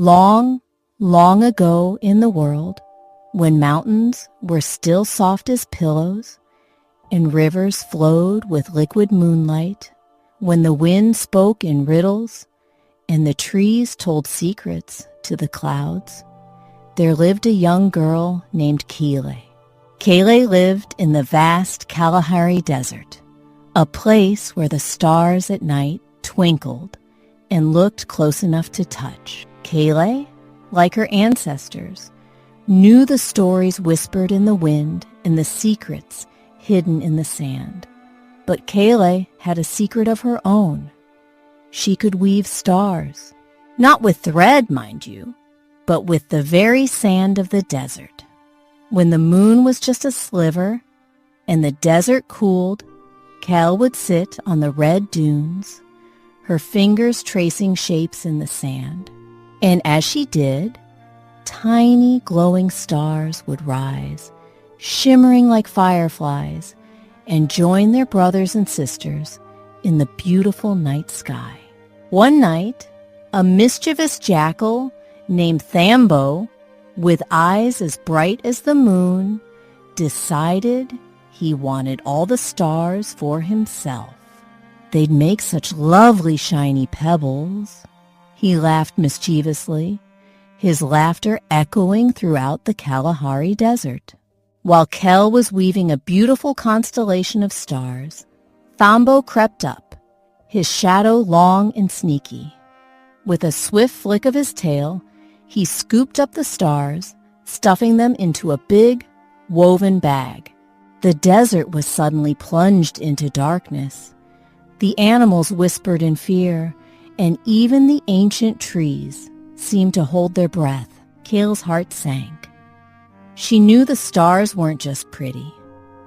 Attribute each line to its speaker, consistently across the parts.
Speaker 1: Long, long ago in the world, when mountains were still soft as pillows, and rivers flowed with liquid moonlight, when the wind spoke in riddles, and the trees told secrets to the clouds, there lived a young girl named Kele. Kele lived in the vast Kalahari desert, a place where the stars at night twinkled and looked close enough to touch. Kele, like her ancestors, knew the stories whispered in the wind and the secrets hidden in the sand. But Kele had a secret of her own. She could weave stars, not with thread, mind you, but with the very sand of the desert. When the moon was just a sliver and the desert cooled, Kele would sit on the red dunes, her fingers tracing shapes in the sand. And as she did, tiny glowing stars would rise, shimmering like fireflies, and join their brothers and sisters in the beautiful night sky. One night, a mischievous jackal named Thambo, with eyes as bright as the moon, decided he wanted all the stars for himself. They'd make such lovely shiny pebbles. He laughed mischievously, his laughter echoing throughout the Kalahari desert. While Kele was weaving a beautiful constellation of stars, Thambo crept up, his shadow long and sneaky. With a swift flick of his tail, he scooped up the stars, stuffing them into a big, woven bag. The desert was suddenly plunged into darkness. The animals whispered in fear, and even the ancient trees seemed to hold their breath. Kele's heart sank. She knew the stars weren't just pretty.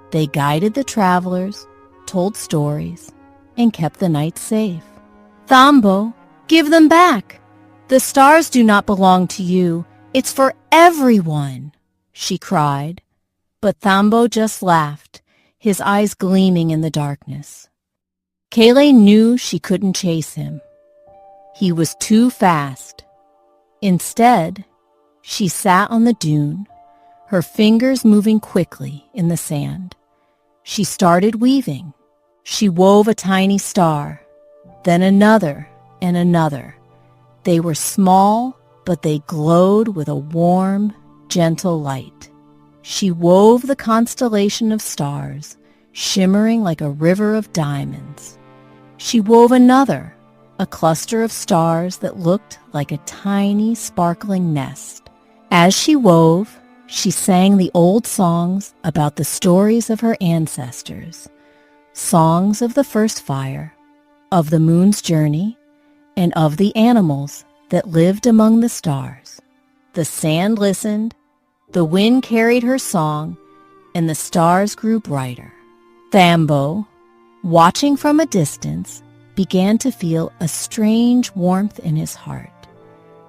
Speaker 1: They guided the travelers, told stories, and kept the night safe. "Thambo, give them back! The stars do not belong to you. It's for everyone," she cried. But Thambo just laughed, his eyes gleaming in the darkness. Kele knew she couldn't chase him. He was too fast. Instead, she sat on the dune, her fingers moving quickly in the sand. She started weaving. She wove a tiny star, then another and another. They were small, but they glowed with a warm, gentle light. She wove the constellation of stars, shimmering like a river of diamonds. She wove another, a cluster of stars that looked like a tiny, sparkling nest. As she wove, she sang the old songs about the stories of her ancestors, songs of the first fire, of the moon's journey, and of the animals that lived among the stars. The sand listened, the wind carried her song, and the stars grew brighter. Thambo, watching from a distance, began to feel a strange warmth in his heart.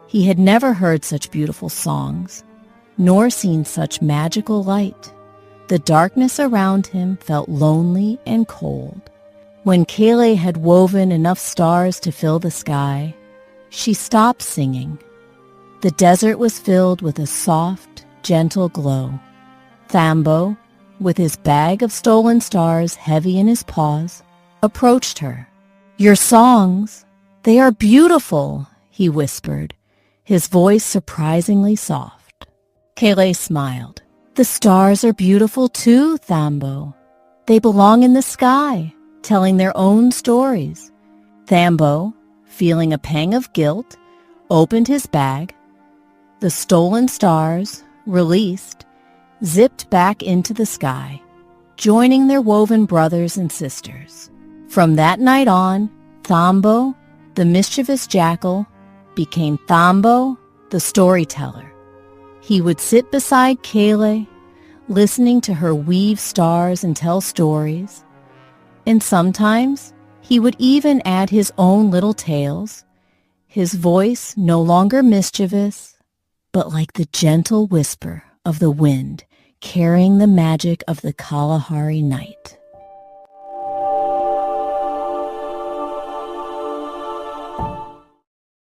Speaker 1: He had never heard such beautiful songs, nor seen such magical light. The darkness around him felt lonely and cold. When Kele had woven enough stars to fill the sky, she stopped singing. The desert was filled with a soft, gentle glow. Thambo, with his bag of stolen stars heavy in his paws, approached her. "Your songs, they are beautiful," he whispered, his voice surprisingly soft. Kele smiled. "The stars are beautiful too, Thambo. They belong in the sky, telling their own stories." Thambo, feeling a pang of guilt, opened his bag. The stolen stars, released, zipped back into the sky, joining their woven brothers and sisters. From that night on, Thambo, the mischievous jackal, became Thambo, the storyteller. He would sit beside Kele, listening to her weave stars and tell stories, and sometimes he would even add his own little tales, his voice no longer mischievous, but like the gentle whisper of the wind carrying the magic of the Kalahari night.